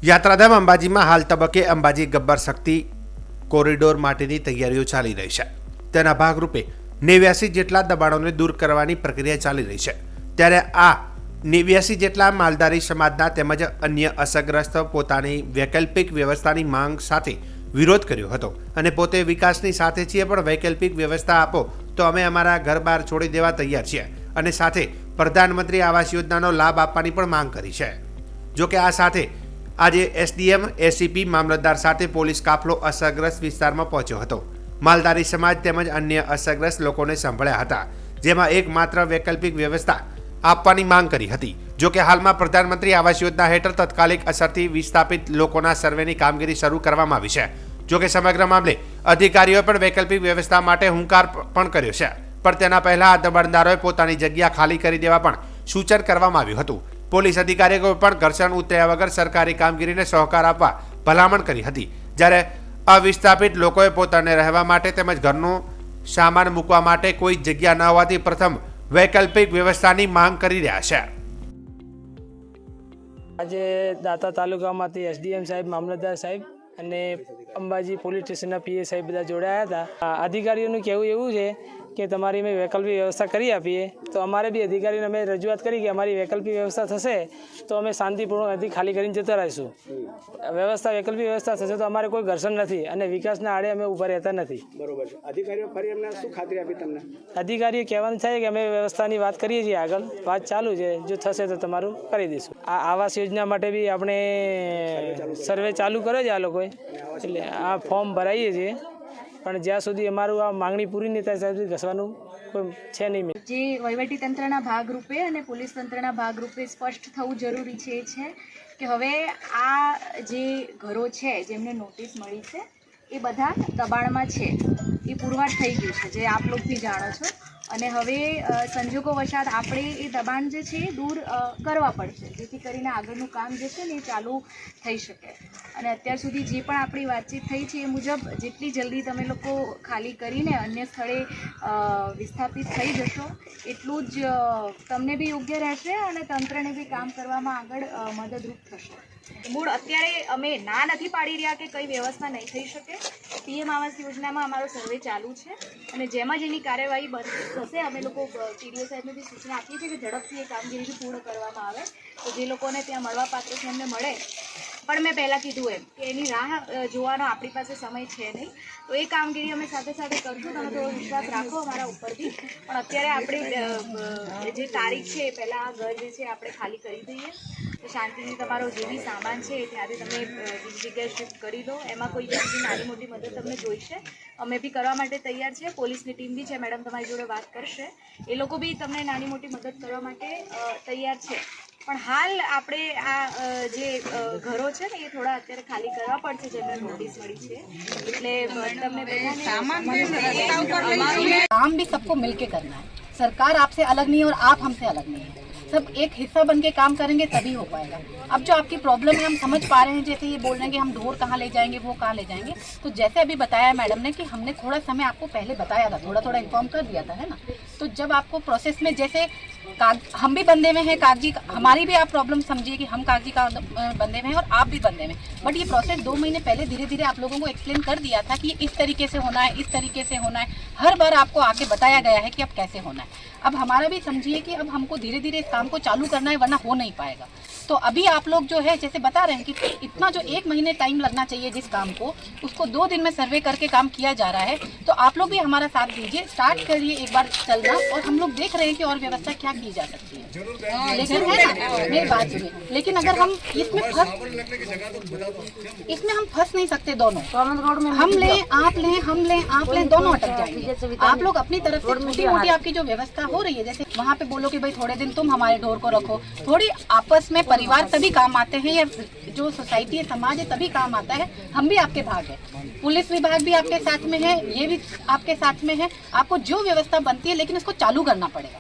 યાત્રાધામ અંબાજીમાં હાલ તબક્કે અંબાજી ગબ્બર શક્તિ કોરિડોર માટેની તૈયારીઓ ચાલી રહી છે। તેના ભાગરૂપે 89 જેટલા દબાણોને દૂર કરવાની પ્રક્રિયા ચાલી રહી છે। ત્યારે આ 89 જેટલા માલધારી સમાજના તેમજ અન્ય અસરગ્રસ્ત પોતાની વૈકલ્પિક વ્યવસ્થાની માંગ સાથે વિરોધ કર્યો હતો અને પોતે વિકાસની સાથે છીએ, પણ વૈકલ્પિક વ્યવસ્થા આપો તો અમે અમારા ઘર બહાર છોડી દેવા તૈયાર છીએ અને સાથે પ્રધાનમંત્રી આવાસ યોજનાનો લાભ આપવાની પણ માંગ કરી છે। જો કે આ સાથે આજે એસડીએમ, એસીપી, મામલતદાર સાથે પોલીસ કાફલો અસરગ્રસ્ત વિસ્તારમાં પહોંચ્યો હતો। માલધારી સમાજ તેમજ અન્ય અસરગ્રસ્ત લોકોને સાંભળ્યા હતા, જેમાં એકમાત્ર વૈકલ્પિક વ્યવસ્થા આપવાની માંગ કરી હતી। જો કે હાલમાં પ્રધાનમંત્રી આવાસ યોજના હેઠળ તાત્કાલિક અસરથી વિસ્થાપિત લોકોના સર્વેની કામગીરી શરૂ કરવામાં આવી છે। જો કે સમગ્ર મામલે અધિકારીઓએ પણ વૈકલ્પિક વ્યવસ્થા માટે હુંકાર પણ કર્યો છે, પણ તેના પહેલા આ દબાણદારોએ પોતાની જગ્યા ખાલી કરી દેવા પણ સૂચન કરવામાં આવ્યું હતું। પોલીસ અધિકારીઓએ પણ ઘર્ષણ ઉતર્યા વગર સરકારી કામગીરીને સહકાર આપવા ભલામણ કરી હતી, જ્યારે અવિસ્થાપિત લોકોએ પોતાને રહેવા માટે તેમજ ઘરનું સામાન મૂકવા માટે કોઈ જગ્યા ન હોવાથી પ્રથમ વૈકલ્પિક વ્યવસ્થાની માંગ કરી રહ્યા છે। આજે દાતા તાલુકામાંથી એસડીએમ સાહેબ, મામલતદાર સાહેબ અને અંબાજી પોલીસ સ્ટેશનના પીએ સાહેબ બધા જોડાયા હતા। અધિકારીઓનું કહેવું એવું છે કે તમારી મેં વૈકલ્પિક વ્યવસ્થા કરી આપીએ, તો અમારે બી અધિકારીને અમે રજૂઆત કરી કે અમારી વૈકલ્પિક વ્યવસ્થા થશે તો અમે શાંતિપૂર્વક અહીંથી ખાલી કરીને જતા રહીશું। વૈકલ્પિક વ્યવસ્થા થશે તો અમારે કોઈ ઘર્ષણ નથી અને વિકાસના આડે અમે ઊભા રહેતા નથી। બરોબર છે। અધિકારીઓ ફરી એમને શું ખાતરી આપી તમને? અધિકારીઓ કહેવાનું થાય કે અમે વ્યવસ્થાની વાત કરીએ છીએ, આગળ વાત ચાલુ છે, જો થશે તો તમારું કરી દઈશું। આ આવાસ યોજના માટે બી આપણે સર્વે ચાલુ કર્યો છે આ લોકોએ, એટલે આ ફોર્મ ભરાઈએ છીએ, પણ જ્યાં સુધી અમારું આ માંગણી પૂરી નહીં થાય ત્યાં સુધી ઘસવાનું કોઈ છે નહીં। જે વહીવટી તંત્રના ભાગરૂપે અને પોલીસ તંત્રના ભાગરૂપે સ્પષ્ટ થવું જરૂરી છે એ છે કે હવે આ જે ઘરો છે જેમને નોટિસ મળી છે એ બધા દબાણમાં છે, એ પુરવાર થઈ ગયું છે, જે આપ લોકો બી જાણો છો। અને હવે સંજોગો વશાત આપણે એ દબાણ જે છે એ દૂર કરવા પડશે, જેથી કરીને આગળનું કામ જે છે ને એ ચાલુ થઈ શકે। અને અત્યાર સુધી જે પણ આપણી વાતચીત થઈ છે એ મુજબ જેટલી જલ્દી તમે લોકો ખાલી કરીને અન્ય સ્થળે વિસ્થાપિત થઈ જશો એટલું જ તમને બી યોગ્ય રહેશે અને તંત્રને બી કામ કરવામાં આગળ મદદરૂપ થશે। મૂળ અત્યારે અમે ના નથી પાડી રહ્યા કે કઈ વ્યવસ્થા નહીં થઈ શકે। પીએમ આવાસ યોજનામાં અમારો સર્વે ચાલુ છે અને જેમાં જેની કાર્યવાહી થશે અમે લોકો ટીડીઓ સાહેબને બી સૂચના આપીએ છીએ કે ઝડપથી એ કામગીરી પૂર્ણ કરવામાં આવે, તો જે લોકોને ત્યાં મળવા પાત્ર છે એમને મળે। પણ મેં પહેલાં કીધું એમ કે એની રાહ જોવાનો આપણી પાસે સમય છે નહીં, તો એ કામગીરી અમે સાથે સાથે કરશું। તમે થોડો વિશ્વાસ રાખો અમારા ઉપરથી, પણ અત્યારે આપણે જે તારીખ છે એ પહેલાં આ ઘર જે છે આપણે ખાલી કરી દઈએ, તો શાંતિથી તમારો જે બી સામાન છે ત્યાંથી તમે બીજી જગ્યાએ શિફ્ટ કરી દો। એમાં કોઈ બીજી નાની મોટી મદદ તમને જોઈશે અમે બી કરવા માટે તૈયાર છે। પોલીસની ટીમ બી છે, મેડમ તમારી જોડે વાત કરશે, એ લોકો બી તમને નાની મોટી મદદ કરવા માટે તૈયાર છે। પણ હાલ આપણે આ જે ઘરો છે ને એ થોડા અત્યારે ખાલી કરવા પડશે જેમને નોટિસ મળી છે, એટલે તમને काम भी सबको मिलके करना है। सरकार आपसे अलग नहीं है और आप हमसे अलग नहीं है, सब एक हिस्सा बन के काम करेंगे तभी हो पाएगा। अब जो आपकी प्रॉब्लम है हम समझ पा रहे हैं, जैसे ये बोल रहे हैं कि हम ढोर कहाँ ले जाएंगे, वो कहाँ ले जाएंगे, तो जैसे अभी बताया मैडम ने कि हमने थोड़ा समय आपको पहले बताया था, थोड़ा थोड़ा इन्फॉर्म कर दिया था, है ना। तो जब आपको प्रोसेस में जैसे हम भी बंधे में हैं कागजी, हमारी भी आप प्रॉब्लम समझिए कि हम कागजी का बंधे में हैं और आप भी बंधे में, बट ये प्रोसेस 2 महीने पहले धीरे धीरे आप लोगों को एक्सप्लेन कर दिया था कि ये इस तरीके से होना है, इस तरीके से होना है, हर बार आपको आके बताया गया है कि अब कैसे होना है। अब हमारा भी समझिए कि अब हमको धीरे धीरे इस काम को चालू करना है, वरना हो नहीं पाएगा। तो अभी आप लोग जो है जैसे बता रहे हैं कि इतना जो 1 महीने टाइम लगना चाहिए जिस काम को, उसको 2 दिन में सर्वे करके काम किया जा रहा है। तो आप लोग भी हमारा साथ दीजिए, स्टार्ट करिए एक बार चलना, और हम लोग देख रहे हैं कि और व्यवस्था क्या की जा सकती है। लेकिन है ना, मेरी बात सुनिए, लेकिन अगर हम इसमें हम फंस नहीं सकते दोनों। हम लें, आप लें, हम लें, आप लें, दोनों अटक जाएंगे। आप लोग अपनी तरफ से छोटी मोटी आपकी जो व्यवस्था हो रही है, जैसे वहाँ पे बोलो कि भाई थोड़े दिन तुम हमारे ढोर को रखो, थोड़ी आपस में परिवार तभी काम आते हैं, या जो सोसाइटी है, समाज है, तभी काम आता है। हम भी आपके भाग है, पुलिस विभाग भी आपके साथ में है, ये भी आपके साथ में है। आपको जो व्यवस्था बनती है लेकिन इसको चालू करना पड़ेगा।